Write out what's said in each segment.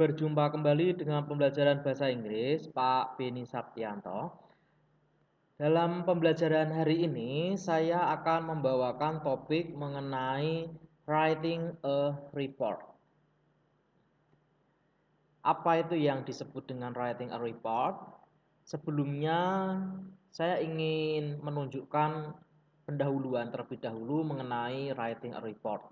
Berjumpa kembali dengan pembelajaran bahasa Inggris Pak Beni Saptianto. Dalam pembelajaran hari ini saya akan membawakan topik mengenai writing a report. Apa itu yang disebut dengan writing a report? Sebelumnya saya ingin menunjukkan pendahuluan terlebih dahulu mengenai writing a report.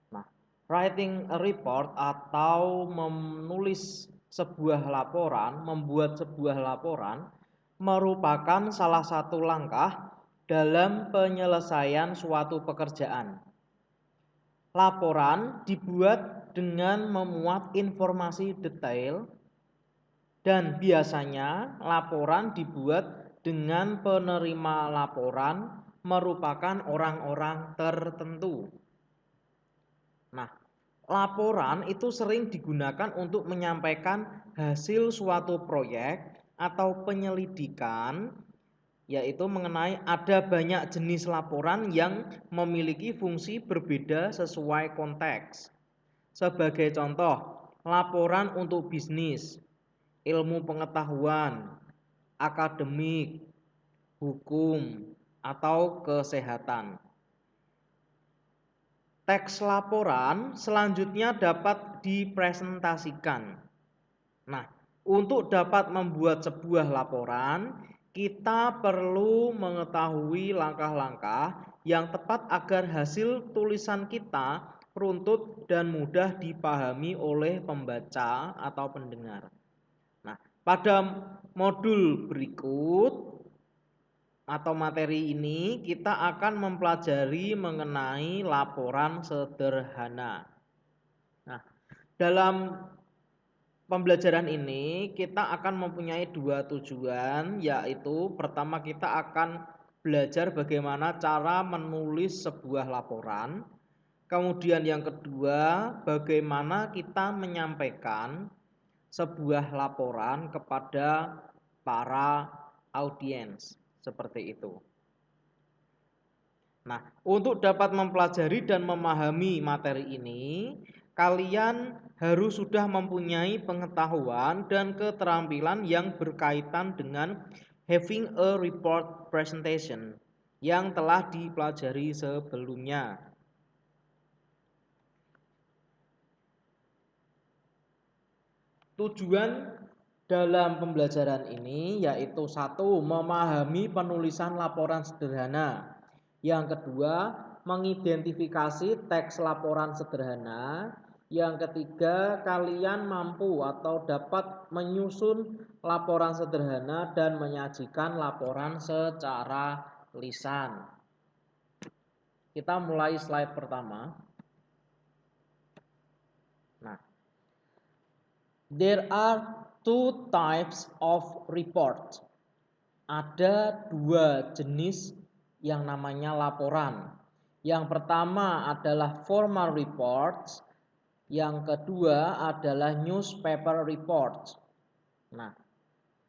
Nah, writing a report atau menulis sebuah laporan, membuat sebuah laporan merupakan salah satu langkah dalam penyelesaian suatu pekerjaan. Laporan dibuat dengan memuat informasi detail dan biasanya laporan dibuat dengan penerima laporan merupakan orang-orang tertentu. Nah, laporan itu sering digunakan untuk menyampaikan hasil suatu proyek atau penyelidikan, yaitu mengenai ada banyak jenis laporan yang memiliki fungsi berbeda sesuai konteks. Sebagai contoh, laporan untuk bisnis, ilmu pengetahuan, akademik, hukum, atau kesehatan. Teks laporan selanjutnya dapat dipresentasikan. Nah, untuk dapat membuat sebuah laporan, kita perlu mengetahui langkah-langkah yang tepat agar hasil tulisan kita runtut dan mudah dipahami oleh pembaca atau pendengar. Nah, pada modul berikut atau materi ini kita akan mempelajari mengenai laporan sederhana. Nah, dalam pembelajaran ini kita akan mempunyai dua tujuan, yaitu pertama kita akan belajar bagaimana cara menulis sebuah laporan. Kemudian yang kedua, bagaimana kita menyampaikan sebuah laporan kepada para audiens. Seperti itu. Nah, untuk dapat mempelajari dan memahami materi ini, kalian harus sudah mempunyai pengetahuan dan keterampilan yang berkaitan dengan having a report presentation yang telah dipelajari sebelumnya. Tujuan dalam pembelajaran ini yaitu satu, memahami penulisan laporan sederhana. Yang kedua, mengidentifikasi teks laporan sederhana. Yang ketiga, kalian mampu atau dapat menyusun laporan sederhana dan menyajikan laporan secara lisan. Kita mulai slide pertama. Nah, there are two types of report. Ada dua jenis yang namanya laporan. Yang pertama adalah formal reports, yang kedua adalah newspaper reports. Nah,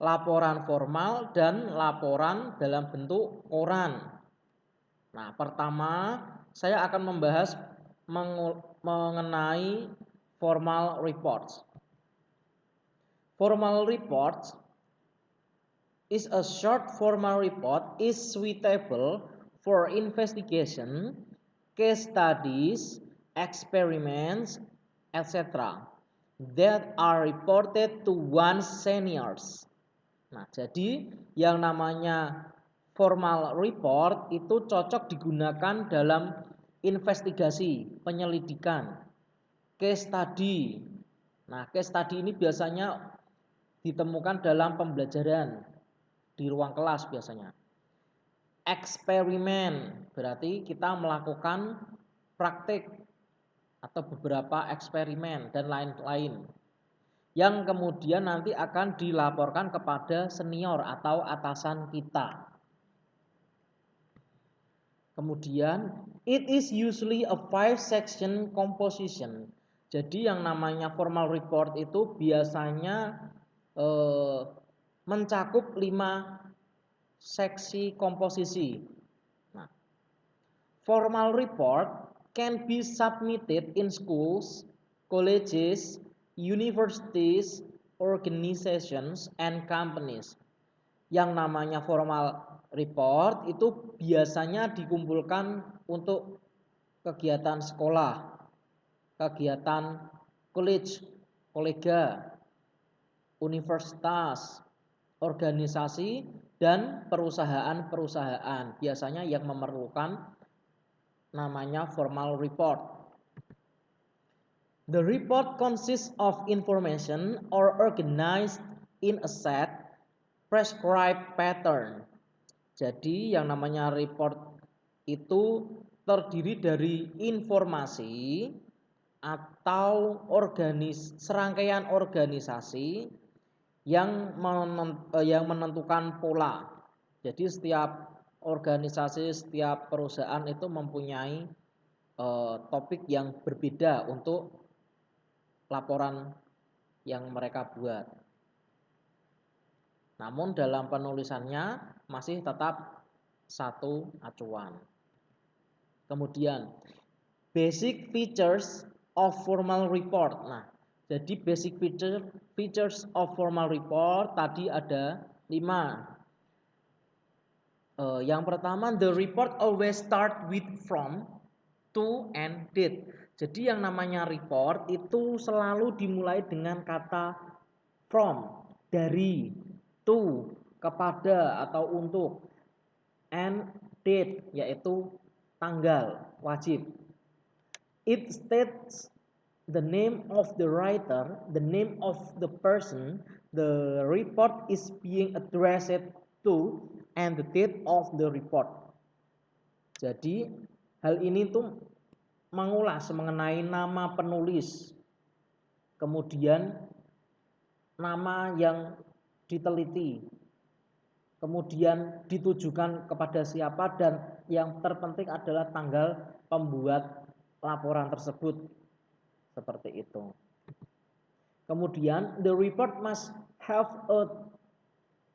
laporan formal dan laporan dalam bentuk koran. Nah, pertama saya akan membahas mengenai formal reports. Formal reports is a short formal report is suitable for investigation, case studies, experiments, etc. that are reported to one's seniors. Nah, jadi yang namanya formal report itu cocok digunakan dalam investigasi, penyelidikan, case study. Nah, case study ini biasanya ditemukan dalam pembelajaran di ruang kelas biasanya. Eksperimen berarti kita melakukan praktik atau beberapa eksperimen dan lain-lain yang kemudian nanti akan dilaporkan kepada senior atau atasan kita. Kemudian it is usually a 5-section composition. Jadi yang namanya formal report itu biasanya mencakup 5 seksi komposisi. Nah, formal report can be submitted in schools, colleges, universities, organizations, and companies. Yang namanya formal report itu biasanya dikumpulkan untuk kegiatan sekolah, kegiatan college, kolega, universitas, organisasi, dan perusahaan-perusahaan. Biasanya yang memerlukan namanya formal report. The report consists of information or organized in a set prescribed pattern. Jadi yang namanya report itu terdiri dari informasi atau serangkaian organisasi yang menentukan pola. Jadi setiap organisasi, setiap perusahaan itu mempunyai topik yang berbeda untuk laporan yang mereka buat. Namun dalam penulisannya masih tetap satu acuan. Kemudian basic features of formal report. Nah, jadi basic features of formal report tadi ada 5. Yang pertama, the report always start with from, to, and did. Jadi yang namanya report itu selalu dimulai dengan kata from, dari, to, kepada atau untuk, and date, yaitu tanggal, wajib. It states the name of the writer, the name of the person the report is being addressed to, and the date of the report. Jadi hal ini tuh mengulas mengenai nama penulis, kemudian nama yang diteliti, kemudian ditujukan kepada siapa, dan yang terpenting adalah tanggal pembuat laporan tersebut. Seperti itu. Kemudian the report must have a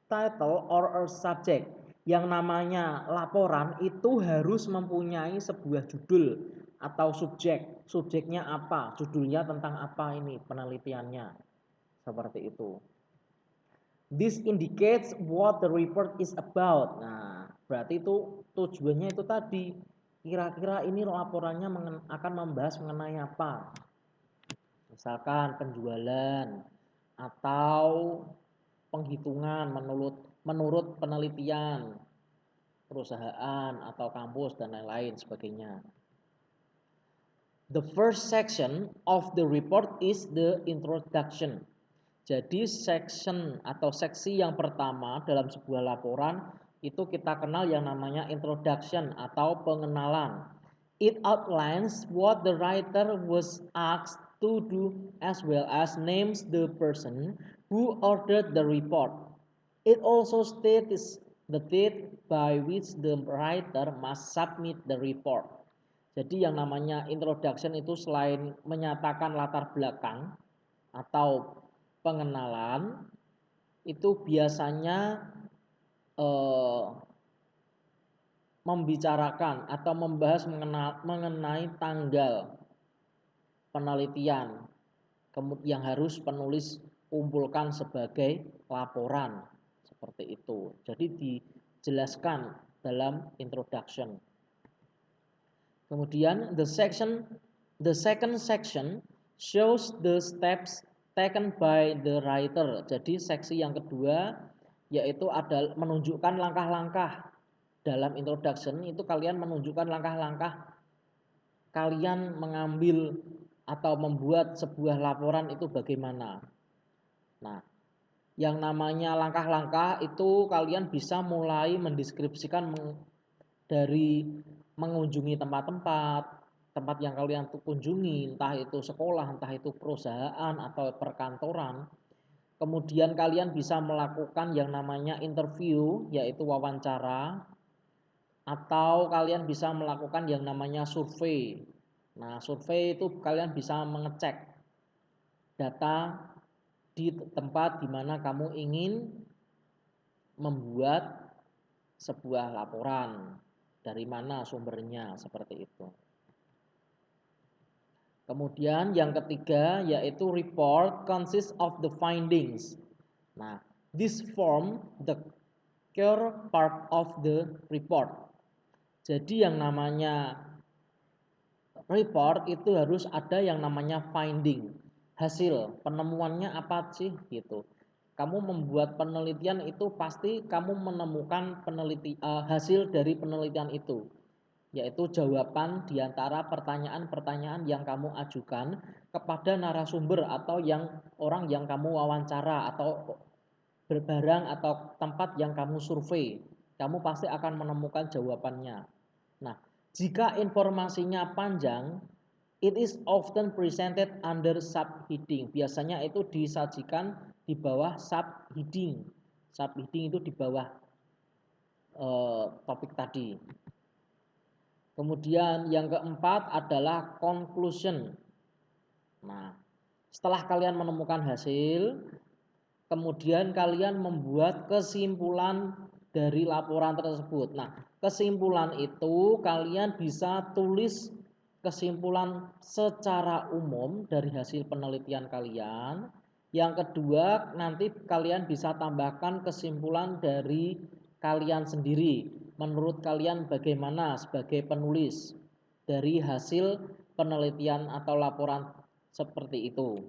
title or a subject. Yang namanya laporan itu harus mempunyai sebuah judul atau subjek. Subjeknya apa? Judulnya tentang apa ini penelitiannya. Seperti itu. This indicates what the report is about. Nah, berarti itu tujuannya itu tadi. Kira-kira ini laporannya akan membahas mengenai apa? Misalkan penjualan atau penghitungan menurut penelitian perusahaan atau kampus dan lain-lain sebagainya. The first section of the report is the introduction. Jadi section atau seksi yang pertama dalam sebuah laporan itu kita kenal yang namanya introduction atau pengenalan. It outlines what the writer was asked to do as well as names the person who ordered the report. It also states the date by which the writer must submit the report. Jadi yang namanya introduction itu selain menyatakan latar belakang atau pengenalan, itu biasanya membicarakan atau membahas mengenai tanggal penelitian yang harus penulis kumpulkan sebagai laporan. Seperti itu. Jadi dijelaskan dalam introduction. Kemudian the second section shows the steps taken by the writer. Jadi seksi yang kedua yaitu ada menunjukkan langkah-langkah. Dalam introduction itu kalian menunjukkan langkah-langkah kalian mengambil atau membuat sebuah laporan itu bagaimana. Nah, yang namanya langkah-langkah itu kalian bisa mulai mendeskripsikan dari mengunjungi tempat yang kalian kunjungi, entah itu sekolah, entah itu perusahaan atau perkantoran. Kemudian kalian bisa melakukan yang namanya interview, yaitu wawancara, atau kalian bisa melakukan yang namanya survei. Nah, survei itu kalian bisa mengecek data di tempat di mana kamu ingin membuat sebuah laporan. Dari mana sumbernya, seperti itu. Kemudian yang ketiga yaitu report consists of the findings. Nah, this form the core part of the report. Jadi yang namanya report itu harus ada yang namanya finding, hasil penemuannya apa sih gitu. Kamu membuat penelitian itu pasti kamu menemukan hasil dari penelitian itu, yaitu jawaban diantara pertanyaan-pertanyaan yang kamu ajukan kepada narasumber atau orang yang kamu wawancara atau barang atau tempat yang kamu survei. Kamu pasti akan menemukan jawabannya. Nah, jika informasinya panjang, it is often presented under subheading. Biasanya itu disajikan di bawah subheading. Subheading itu di bawah topik tadi. Kemudian yang keempat adalah conclusion. Nah, setelah kalian menemukan hasil, kemudian kalian membuat kesimpulan dari laporan tersebut. Nah, kesimpulan itu kalian bisa tulis kesimpulan secara umum dari hasil penelitian kalian. Yang kedua, nanti kalian bisa tambahkan kesimpulan dari kalian sendiri. Menurut kalian bagaimana sebagai penulis dari hasil penelitian atau laporan seperti itu.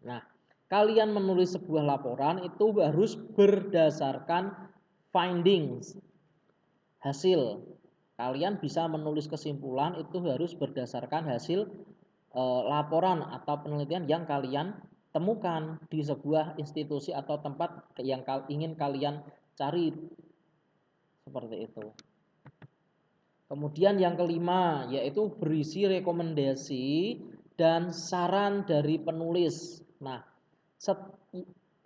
Nah, kalian menulis sebuah laporan itu harus berdasarkan findings, hasil. Kalian bisa menulis kesimpulan itu harus berdasarkan hasil laporan atau penelitian yang kalian temukan di sebuah institusi atau tempat yang ingin kalian cari, seperti itu. Kemudian yang kelima yaitu berisi rekomendasi dan saran dari penulis. Nah,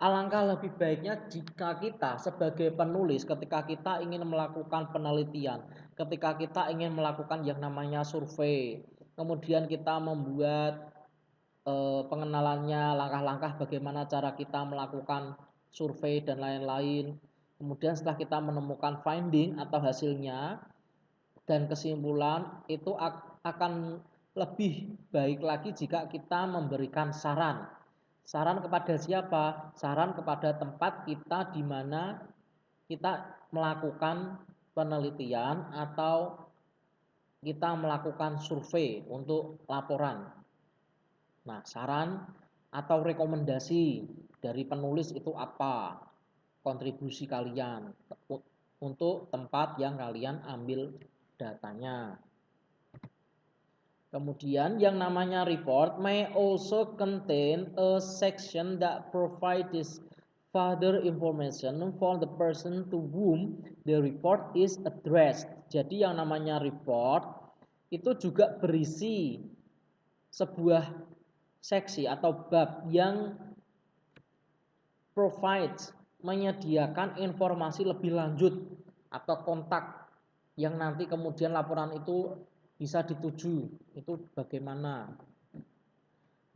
alangkah lebih baiknya jika kita sebagai penulis ketika kita ingin melakukan penelitian, ketika kita ingin melakukan yang namanya survei, kemudian kita membuat pengenalannya, langkah-langkah bagaimana cara kita melakukan survei dan lain-lain. Kemudian setelah kita menemukan finding atau hasilnya dan kesimpulan, itu akan lebih baik lagi jika kita memberikan saran. Saran kepada siapa? Saran kepada tempat kita di mana kita melakukan penelitian atau kita melakukan survei untuk laporan. Nah, saran atau rekomendasi dari penulis itu apa? Kontribusi kalian untuk tempat yang kalian ambil datanya. Kemudian yang namanya report may also contain a section that provides further information for the person to whom the report is addressed. Jadi yang namanya report itu juga berisi sebuah seksi atau bab yang provides, menyediakan informasi lebih lanjut atau kontak yang nanti kemudian laporan itu bisa dituju, itu bagaimana.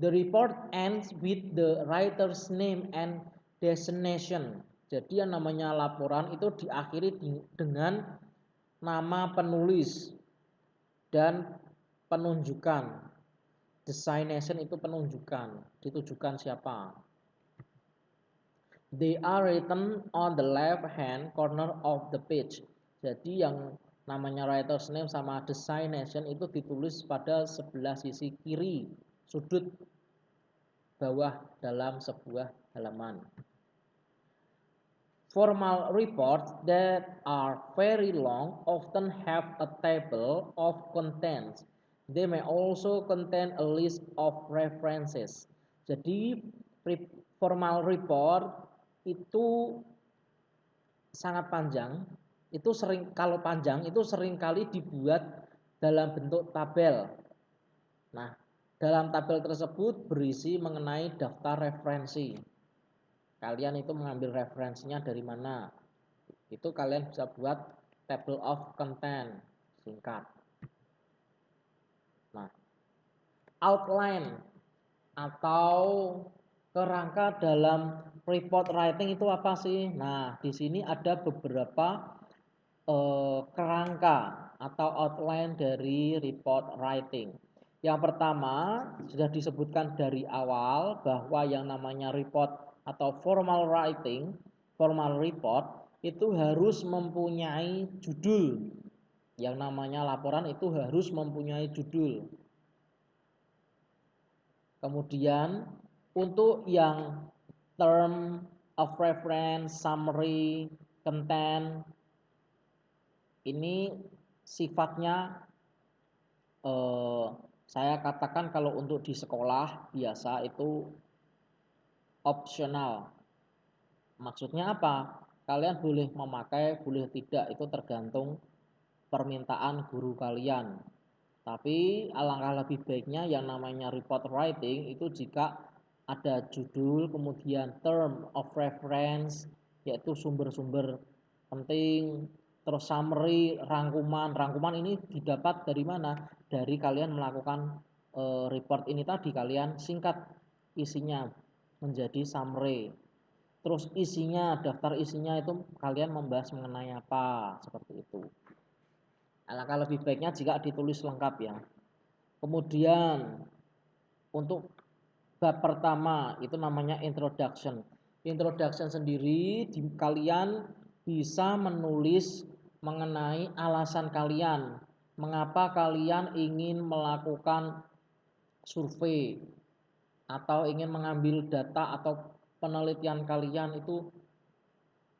The report ends with the writer's name and destination. Jadi yang namanya laporan itu diakhiri dengan nama penulis dan penunjukan. Destination itu penunjukan, ditujukan siapa. They are written on the left hand corner of the page. Jadi yang namanya writer's name sama destination itu ditulis pada sebelah sisi kiri sudut bawah dalam sebuah halaman. Formal reports that are very long often have a table of contents. They may also contain a list of references. Jadi formal report itu sangat panjang. Itu kalau panjang itu seringkali dibuat dalam bentuk tabel. Nah, dalam tabel tersebut berisi mengenai daftar referensi. Kalian itu mengambil referensinya dari mana? Itu kalian bisa buat table of content singkat. Nah, outline atau kerangka dalam report writing itu apa sih? Nah, di sini ada beberapa kerangka atau outline dari report writing. Yang pertama, sudah disebutkan dari awal bahwa yang namanya report atau formal writing, formal report itu harus mempunyai judul. Yang namanya laporan itu harus mempunyai judul. Kemudian untuk yang term of reference, summary, content, ini sifatnya saya katakan kalau untuk di sekolah biasa itu opsional. Maksudnya apa? Kalian boleh memakai, boleh tidak, itu tergantung permintaan guru kalian. Tapi alangkah lebih baiknya yang namanya report writing itu jika ada judul, kemudian term of reference, yaitu sumber-sumber penting, terus summary, rangkuman. Rangkuman ini didapat dari mana? Dari kalian melakukan report ini tadi, kalian singkat isinya menjadi summary. Terus isinya, daftar isinya itu kalian membahas mengenai apa, seperti itu. Alangkah lebih baiknya jika ditulis lengkap ya. Kemudian untuk bab pertama itu namanya introduction. Introduction sendiri kalian bisa menulis mengenai alasan kalian, mengapa kalian ingin melakukan survei atau ingin mengambil data atau penelitian kalian itu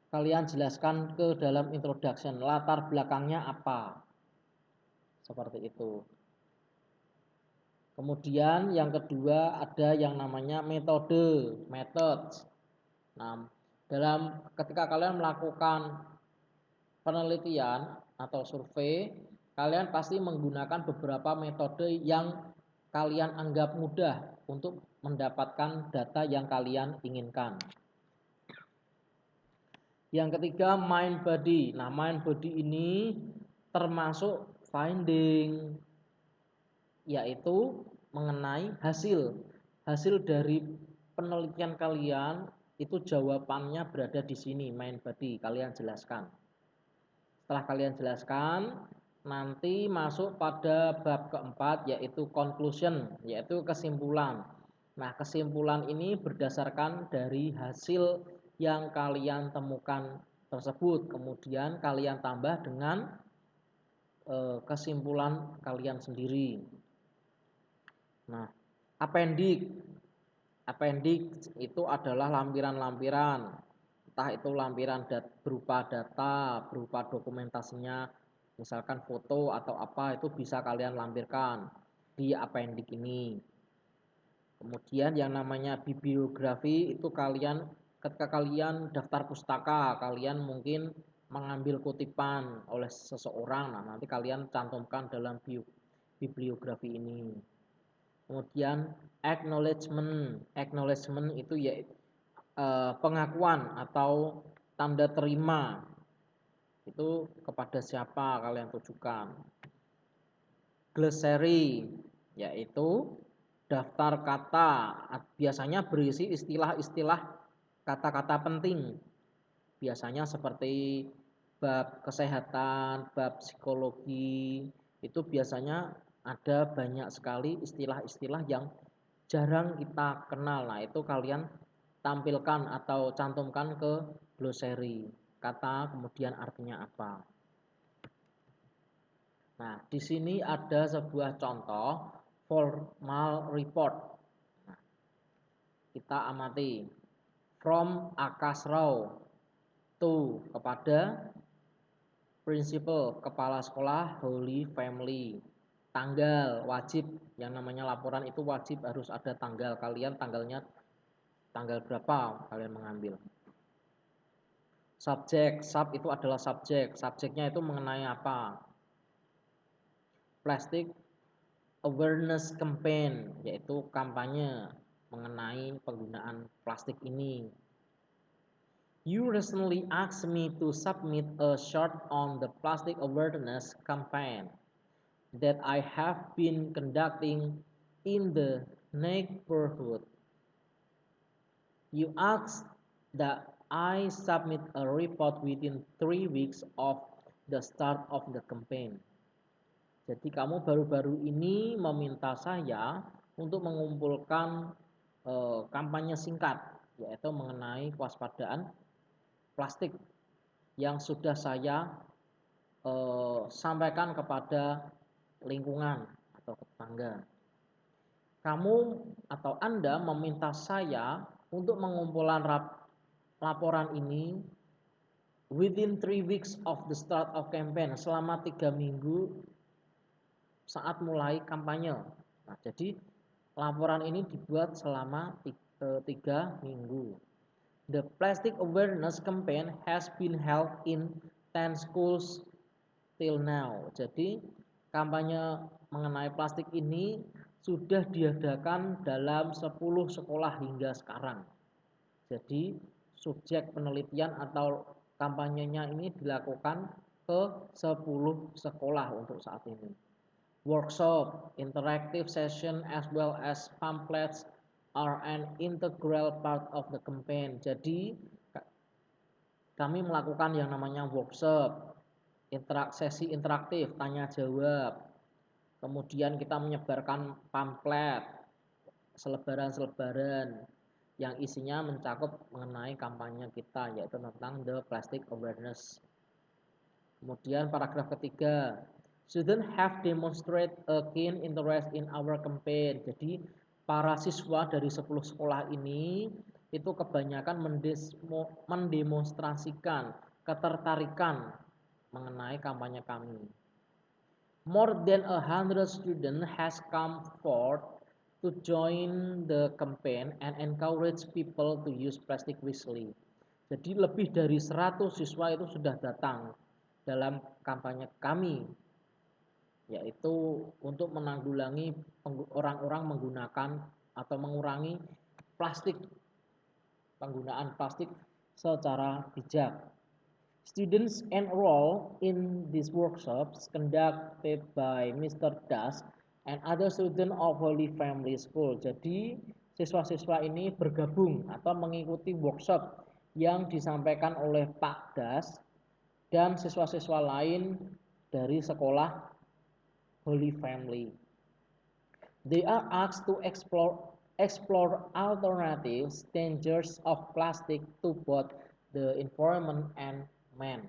kalian jelaskan ke dalam introduction, latar belakangnya apa. Seperti itu. Kemudian yang kedua ada yang namanya metode, methods. Nah, ketika kalian melakukan penelitian atau survei, kalian pasti menggunakan beberapa metode yang kalian anggap mudah untuk mendapatkan data yang kalian inginkan. Yang ketiga mind body. Nah, mind body ini termasuk finding, yaitu mengenai hasil dari penelitian kalian itu jawabannya berada di sini, main body, kalian jelaskan. Setelah kalian jelaskan, nanti masuk pada bab keempat yaitu conclusion, yaitu kesimpulan. Nah, kesimpulan ini berdasarkan dari hasil yang kalian temukan tersebut, kemudian kalian tambah dengan kesimpulan kalian sendiri. Nah, appendix. Appendix itu adalah lampiran-lampiran. Entah itu lampiran berupa data, berupa dokumentasinya, misalkan foto atau apa, itu bisa kalian lampirkan di appendix ini. Kemudian yang namanya bibliografi itu ketika kalian daftar pustaka, kalian mungkin mengambil kutipan oleh seseorang. Nah, nanti kalian cantumkan dalam bibliografi ini. Kemudian acknowledgement itu ya pengakuan atau tanda terima itu kepada siapa kalian tujukan. Glossary yaitu daftar kata, biasanya berisi istilah-istilah kata-kata penting, biasanya seperti bab kesehatan, bab psikologi, itu biasanya ada banyak sekali istilah-istilah yang jarang kita kenal. Nah, itu kalian tampilkan atau cantumkan ke glossary. Kata kemudian artinya apa. Nah, di sini ada sebuah contoh formal report. Nah, kita amati. From Akasrau to kepada Prinsipal, kepala sekolah, Holy Family. Tanggal wajib, yang namanya laporan itu wajib harus ada tanggal. Kalian tanggal berapa kalian mengambil. Subjek, sub itu adalah subjek. Subjeknya itu mengenai apa? Plastic Awareness Campaign, yaitu kampanye mengenai penggunaan plastik ini. You recently asked me to submit a short on the plastic awareness campaign that I have been conducting in the neighborhood. You asked that I submit a report within 3 weeks of the start of the campaign. Jadi kamu baru-baru ini meminta saya untuk mengumpulkan kampanye singkat, yaitu mengenai kewaspadaan plastik yang sudah saya sampaikan kepada lingkungan atau tetangga. Kamu atau Anda meminta saya untuk mengumpulkan laporan ini within 3 weeks of the start of campaign, selama 3 minggu saat mulai kampanye. Nah, jadi laporan ini dibuat selama 3 minggu. The plastic awareness campaign has been held in 10 schools till now. Jadi kampanye mengenai plastik ini sudah diadakan dalam 10 sekolah hingga sekarang. Jadi subjek penelitian atau kampanyenya ini dilakukan ke 10 sekolah untuk saat ini. Workshop, interactive session as well as pamphlets are an integral part of the campaign. Jadi kami melakukan yang namanya workshop, sesi interaktif, tanya jawab. Kemudian kita menyebarkan pamflet, selebaran-selebaran yang isinya mencakup mengenai kampanye kita, yaitu tentang the plastic awareness. Kemudian paragraf ketiga, students have demonstrated a keen interest in our campaign. Jadi para siswa dari 10 sekolah ini itu kebanyakan mendemonstrasikan ketertarikan mengenai kampanye kami. More than 100 students has come forward to join the campaign and encourage people to use plastic wisely. Jadi lebih dari 100 siswa itu sudah datang dalam kampanye kami, yaitu untuk menanggulangi orang-orang menggunakan atau mengurangi plastik, penggunaan plastik secara bijak. Students enroll in these workshops conducted by Mr. Das and other students of Holy Family School. Jadi siswa-siswa ini bergabung atau mengikuti workshop yang disampaikan oleh Pak Das dan siswa-siswa lain dari sekolah Holy Family. They are asked to explore alternatives, dangers of plastic to both the environment and man.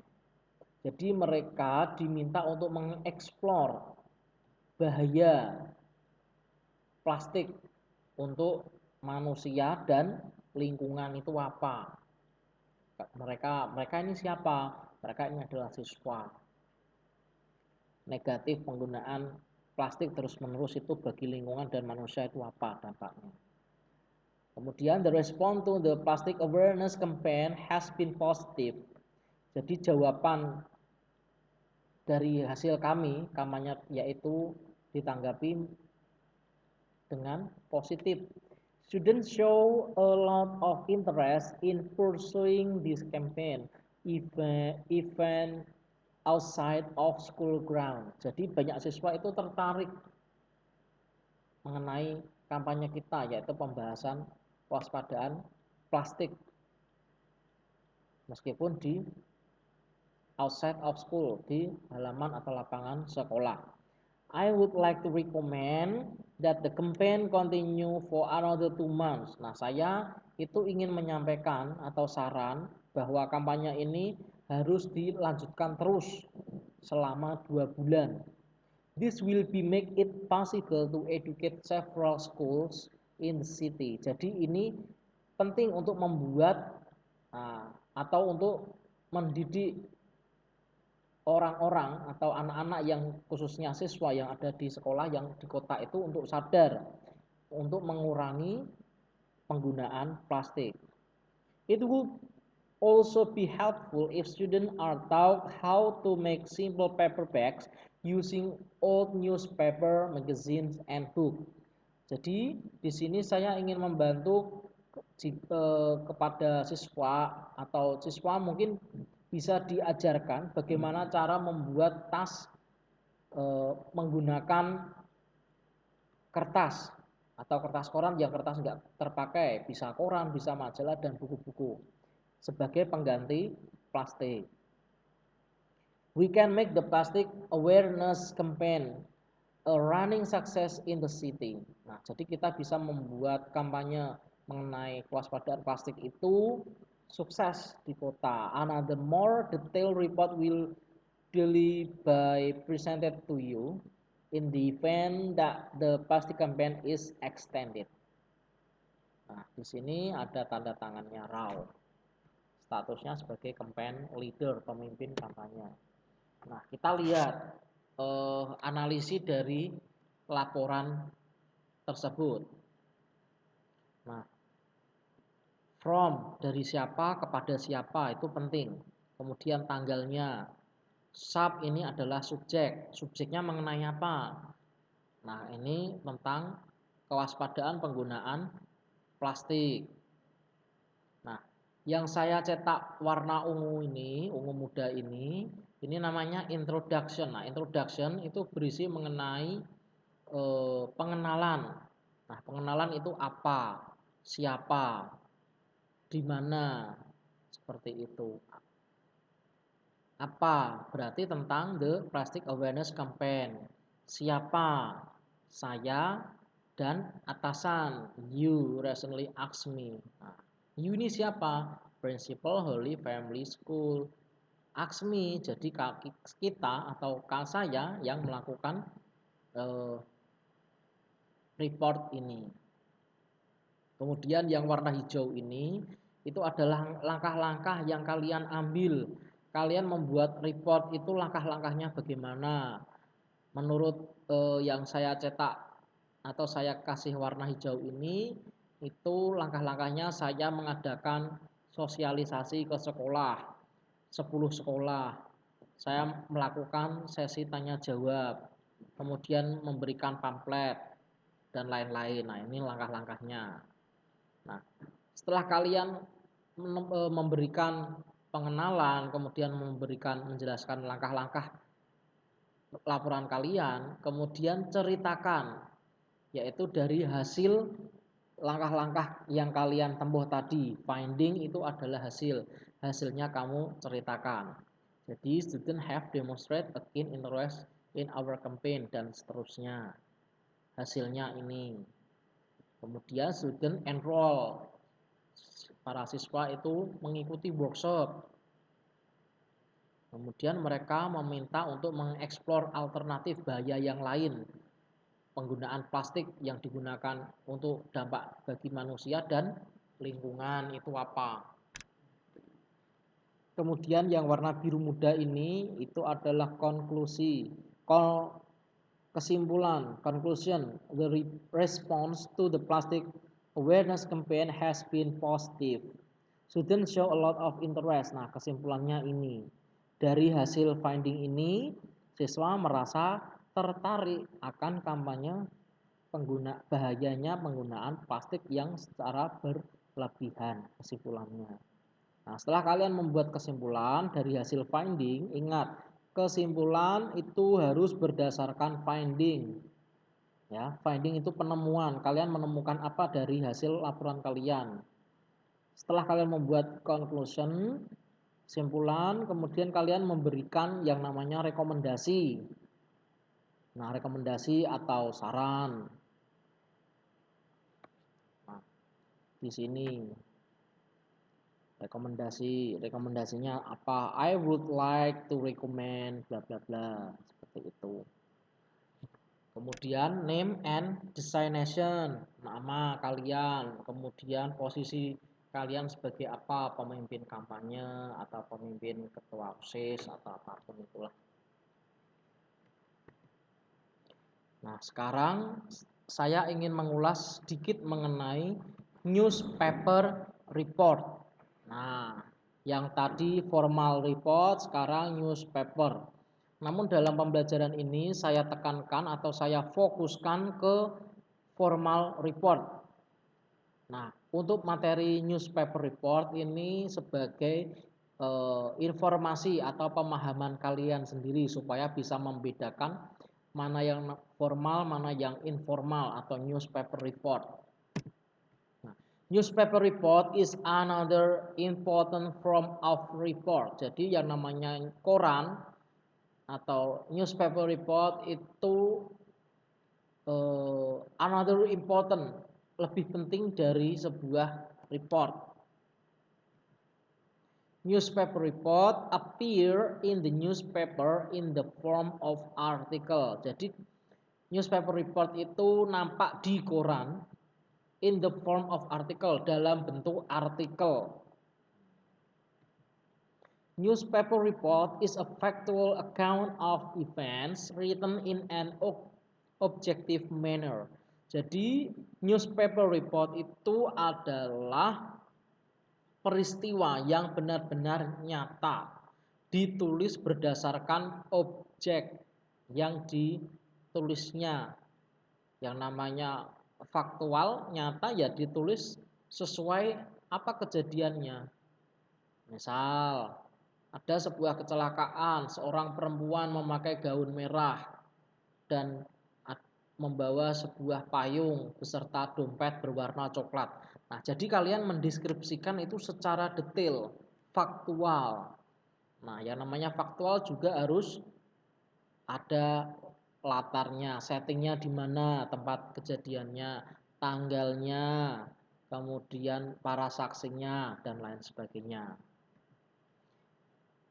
Jadi mereka diminta untuk mengeksplor bahaya plastik untuk manusia dan lingkungan itu apa. Mereka ini siapa? Mereka ini adalah siswa. Negatif penggunaan plastik terus-menerus itu bagi lingkungan dan manusia itu apa dampaknya. Kemudian the response to the plastic awareness campaign has been positive. Jadi jawaban dari hasil kami kampanye yaitu ditanggapi dengan positif. Students show a lot of interest in pursuing this campaign even outside of school ground. Jadi banyak siswa itu tertarik mengenai kampanye kita, yaitu pembahasan kewaspadaan plastik meskipun di outside of school, di halaman atau lapangan sekolah. I would like to recommend that the campaign continue for another 2 months. Nah, saya itu ingin menyampaikan atau saran bahwa kampanye ini harus dilanjutkan terus selama 2 bulan. This will be make it possible to educate several schools in the city. Jadi ini penting untuk membuat atau untuk mendidik orang-orang atau anak-anak yang khususnya siswa yang ada di sekolah yang di kota itu untuk sadar untuk mengurangi penggunaan plastik. It would also be helpful if students are taught how to make simple paper bags using old newspaper, magazines, and book. Jadi di sini saya ingin membantu kepada siswa atau siswa mungkin bisa diajarkan bagaimana cara membuat tas menggunakan kertas atau kertas koran yang kertas enggak terpakai, bisa koran, bisa majalah dan buku-buku sebagai pengganti plastik. We can make the plastic awareness campaign a running success in the city. Nah, jadi kita bisa membuat kampanye mengenai kewaspadaan plastik itu sukses di kota. Another more detailed report will be presented to you in the event that the plastic campaign is extended. Nah, di sini ada tanda tangannya Rao. Statusnya sebagai campaign leader, pemimpin kampanye. Nah, kita lihat analisis dari laporan tersebut. Nah, from dari siapa kepada siapa itu penting. Kemudian tanggalnya. Sub ini adalah subjek. Subjeknya mengenai apa? Nah, ini tentang kewaspadaan penggunaan plastik. Nah, yang saya cetak warna ungu ini, ungu muda ini namanya introduction. Nah, introduction itu berisi mengenai pengenalan. Nah, pengenalan itu apa, siapa, di mana, seperti itu. Apa berarti tentang the plastic awareness campaign. Siapa, saya, dan atasan. You recently asked me. Nah, you ini siapa? Principal Holy Family School. Ask me, jadi kita atau saya yang melakukan report ini. Kemudian yang warna hijau ini itu adalah langkah-langkah yang kalian ambil. Kalian membuat report itu langkah-langkahnya bagaimana? Menurut yang saya cetak atau saya kasih warna hijau ini, itu langkah-langkahnya saya mengadakan sosialisasi ke sekolah, 10 sekolah. Saya melakukan sesi tanya jawab, kemudian memberikan pamflet dan lain-lain. Nah, ini langkah-langkahnya. Nah, setelah kalian memberikan pengenalan, kemudian menjelaskan langkah-langkah laporan kalian, kemudian ceritakan, yaitu dari hasil langkah-langkah yang kalian tempuh tadi. Finding itu adalah hasilnya kamu ceritakan. Jadi student have demonstrate a keen interest in our campaign dan seterusnya. Hasilnya ini. Kemudian student enroll, para siswa itu mengikuti workshop. Kemudian mereka meminta untuk mengeksplor alternatif bahaya yang lain, penggunaan plastik yang digunakan untuk dampak bagi manusia dan lingkungan itu apa. Kemudian yang warna biru muda ini itu adalah konklusi, kesimpulan, conclusion. The response to the plastic awareness campaign has been positive. Students show a lot of interest. Nah, kesimpulannya ini. Dari hasil finding ini, siswa merasa tertarik akan kampanye bahayanya penggunaan plastik yang secara berlebihan. Kesimpulannya. Nah, setelah kalian membuat kesimpulan dari hasil finding, ingat, kesimpulan itu harus berdasarkan finding. Ya, finding itu penemuan. Kalian menemukan apa dari hasil laporan kalian. Setelah kalian membuat conclusion, kesimpulan, kemudian kalian memberikan yang namanya rekomendasi. Nah, rekomendasi atau saran. Nah, di sini rekomendasinya apa? I would like to recommend bla bla bla, seperti itu. Kemudian name and designation, nama kalian, kemudian posisi kalian sebagai apa, pemimpin kampanye atau pemimpin ketua OSIS atau apapun itulah. Nah, sekarang saya ingin mengulas sedikit mengenai newspaper report. Nah, yang tadi formal report, sekarang newspaper. Namun dalam pembelajaran ini saya tekankan atau saya fokuskan ke formal report. Nah, untuk materi newspaper report ini sebagai informasi atau pemahaman kalian sendiri supaya bisa membedakan mana yang formal, mana yang informal atau newspaper report. Newspaper report is another important form of report. Jadi yang namanya koran atau newspaper report itu another important, lebih penting dari sebuah report. Newspaper report appear in the newspaper in the form of article. Jadi newspaper report itu nampak di koran in the form of article, dalam bentuk artikel. Newspaper report is a factual account of events written in an objective manner. Jadi newspaper report itu adalah peristiwa yang benar-benar nyata, ditulis berdasarkan objek yang ditulisnya. Yang namanya faktual, nyata, ya ditulis sesuai apa kejadiannya. Misal ada sebuah kecelakaan, seorang perempuan memakai gaun merah dan membawa sebuah payung beserta dompet berwarna coklat. Nah, jadi kalian mendeskripsikan itu secara detail, faktual. Nah, yang namanya faktual juga harus ada latarnya, settingnya di mana, tempat kejadiannya, tanggalnya, kemudian para saksinya, dan lain sebagainya.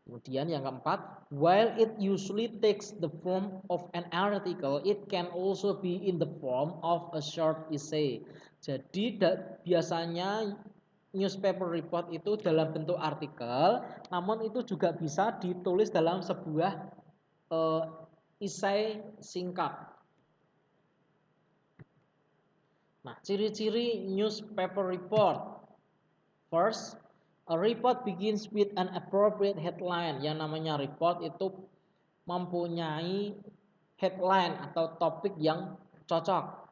Kemudian yang keempat, while it usually takes the form of an article, it can also be in the form of a short essay. Jadi biasanya newspaper report itu dalam bentuk artikel, namun itu juga bisa ditulis dalam sebuah esai singkat. Nah, ciri-ciri newspaper report. First, a report begins with an appropriate headline. Yang namanya report itu mempunyai headline atau topik yang cocok.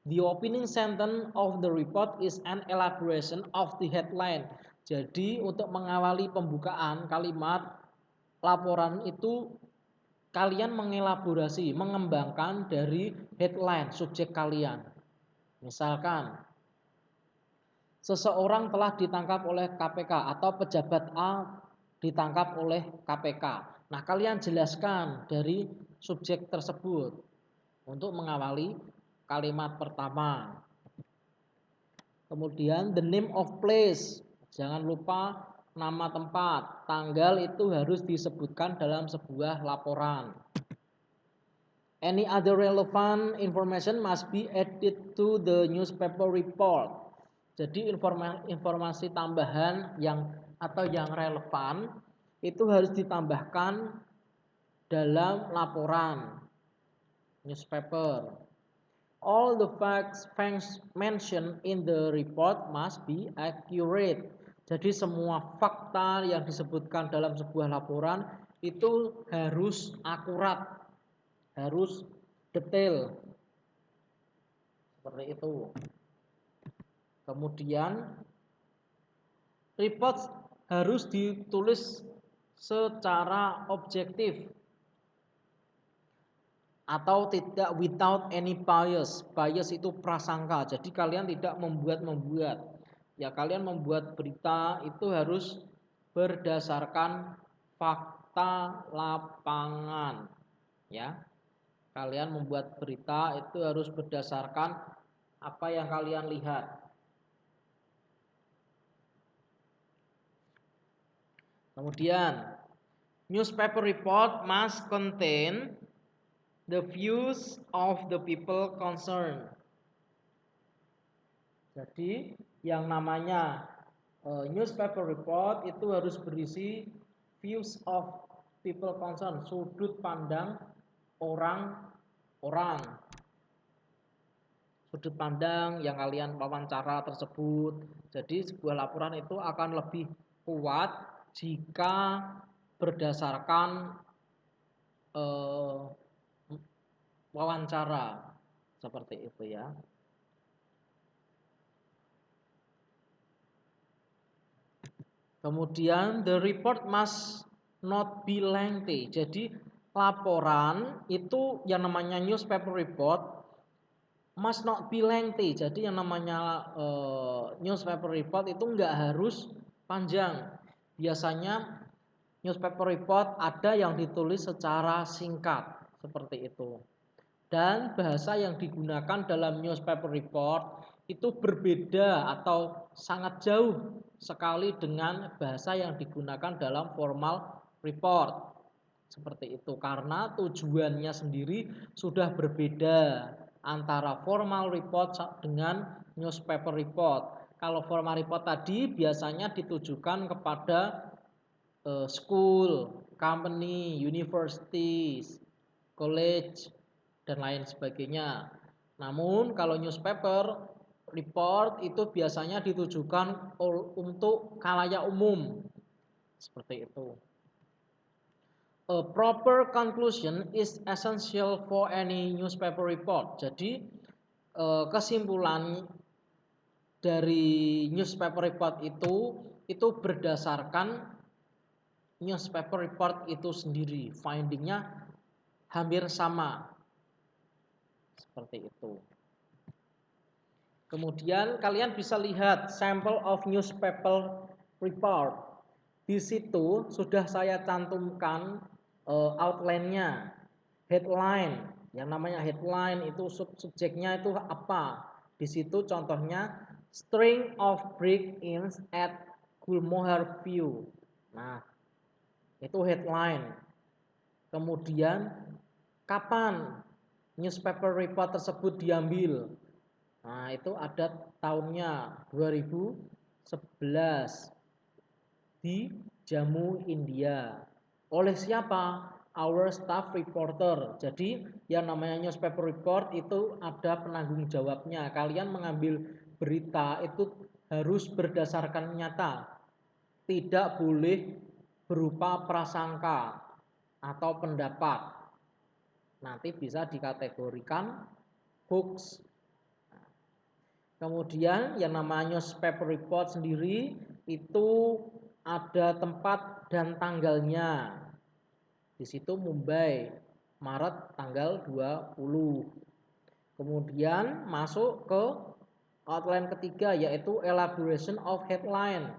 The opening sentence of the report is an elaboration of the headline. Jadi untuk mengawali pembukaan kalimat laporan itu kalian mengelaborasi, mengembangkan dari headline subjek kalian. Misalkan seseorang telah ditangkap oleh KPK atau pejabat A ditangkap oleh KPK. Nah, kalian jelaskan dari subjek tersebut untuk mengawali kalimat pertama. Kemudian the name of place. Jangan lupa nama tempat, tanggal itu harus disebutkan dalam sebuah laporan. Any other relevant information must be added to the newspaper report. Jadi informasi tambahan yang relevan itu harus ditambahkan dalam laporan newspaper. All the facts mentioned in the report must be accurate. Jadi semua fakta yang disebutkan dalam sebuah laporan itu harus akurat, harus detail. Seperti itu. Kemudian report harus ditulis secara objektif atau tidak without any bias. Bias itu prasangka. Jadi kalian tidak membuat-membuat. Ya, kalian membuat berita itu harus berdasarkan fakta lapangan. Ya. Kalian membuat berita itu harus berdasarkan apa yang kalian lihat. Kemudian, newspaper report must contain the views of the people concerned. Jadi, yang namanya newspaper report itu harus berisi views of people concerned, sudut pandang orang-orang. Sudut pandang yang kalian wawancara tersebut. Jadi sebuah laporan itu akan lebih kuat jika berdasarkan wawancara seperti itu ya. Kemudian the report must not be lengthy. Jadi laporan itu yang namanya newspaper report must not be lengthy. Jadi yang namanya newspaper report itu enggak harus panjang. Biasanya newspaper report ada yang ditulis secara singkat seperti itu. Dan bahasa yang digunakan dalam newspaper report itu berbeda atau sangat jauh sekali dengan bahasa yang digunakan dalam formal report. Seperti itu karena tujuannya sendiri sudah berbeda antara formal report dengan newspaper report. Kalau formal report tadi biasanya ditujukan kepada school, company, universities, college, dan lain sebagainya. Namun kalau newspaper report itu biasanya ditujukan untuk khalayak umum. Seperti itu. A proper conclusion is essential for any newspaper report. Jadi kesimpulan dari newspaper report itu berdasarkan newspaper report itu sendiri. Findingnya hampir sama. Seperti itu. Kemudian kalian bisa lihat sampel of newspaper report. Di situ sudah saya cantumkan outline-nya, headline. Yang namanya headline itu subjeknya itu apa? Di situ contohnya string of break-ins at Gulmohar View. Nah, itu headline. Kemudian kapan newspaper report tersebut diambil? Nah, itu ada tahunnya 2011 di Jammu, India. Oleh siapa? Our staff reporter. Jadi yang namanya newspaper report itu ada penanggung jawabnya. Kalian mengambil berita itu harus berdasarkan nyata. Tidak boleh berupa prasangka atau pendapat. Nanti bisa dikategorikan hoax. Kemudian yang namanya newspaper report sendiri itu ada tempat dan tanggalnya. Di situ Mumbai, Maret tanggal 20. Kemudian masuk ke outline ketiga yaitu elaboration of headline.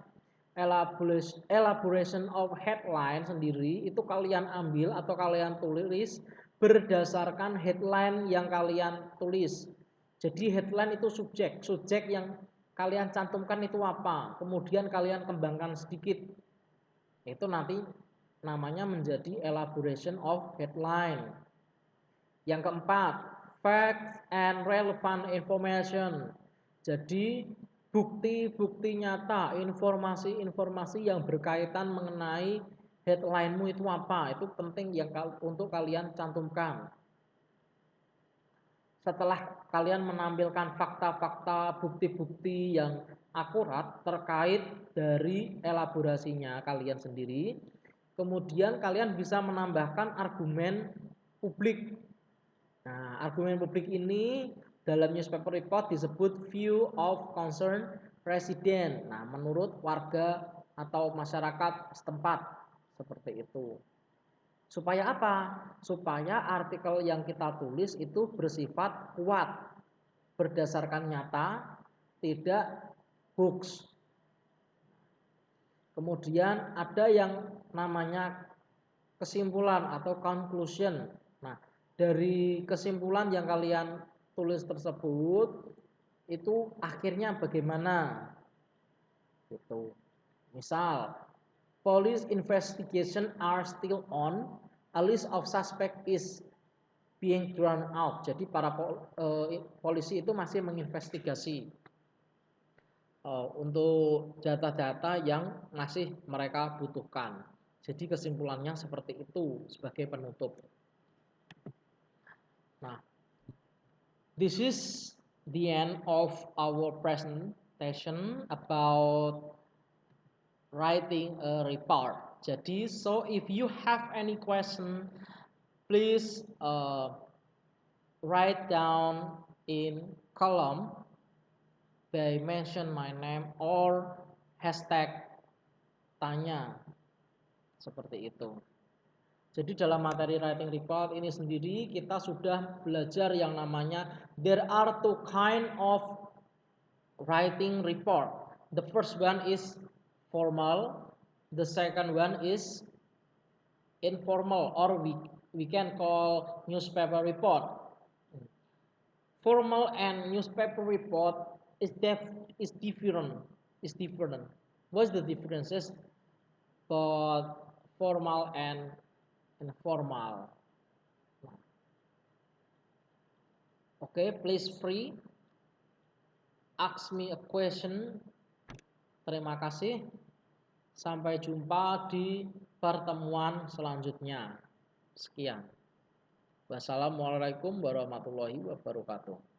Elaboration of headline sendiri itu kalian ambil atau kalian tulis berdasarkan headline yang kalian tulis. Jadi headline itu subjek yang kalian cantumkan itu apa, kemudian kalian kembangkan sedikit. Itu nanti namanya menjadi elaboration of headline. Yang keempat, facts and relevant information. Jadi bukti-bukti nyata, informasi-informasi yang berkaitan mengenai headline-mu itu apa. Itu penting yang untuk kalian cantumkan. Setelah kalian menampilkan fakta-fakta, bukti-bukti yang akurat terkait dari elaborasinya kalian sendiri, kemudian kalian bisa menambahkan argumen publik. Nah, argumen publik ini dalam newspaper report disebut view of concern resident. Nah, menurut warga atau masyarakat setempat seperti itu. Supaya apa? Supaya artikel yang kita tulis itu bersifat kuat, berdasarkan nyata, tidak hoax. Kemudian ada yang namanya kesimpulan atau conclusion. Nah, dari kesimpulan yang kalian tulis tersebut itu akhirnya bagaimana? Gitu. Misal, police investigation are still on. A list of suspect is being drawn out. Jadi para polisi itu masih menginvestigasi untuk data-data yang masih mereka butuhkan. Jadi kesimpulannya seperti itu sebagai penutup. Nah, this is the end of our presentation about writing a report. Jadi, so if you have any question, please write down in column by mention my name or hashtag tanya seperti itu. Jadi dalam materi writing report ini sendiri kita sudah belajar yang namanya there are two kind of writing report. The first one is formal, the second one is informal, or we can call newspaper report. Formal and newspaper report is is different. Is different. What's the differences? But formal and informal. Okay, please free ask me a question. Terima kasih. Sampai jumpa di pertemuan selanjutnya. Sekian. Wassalamualaikum warahmatullahi wabarakatuh.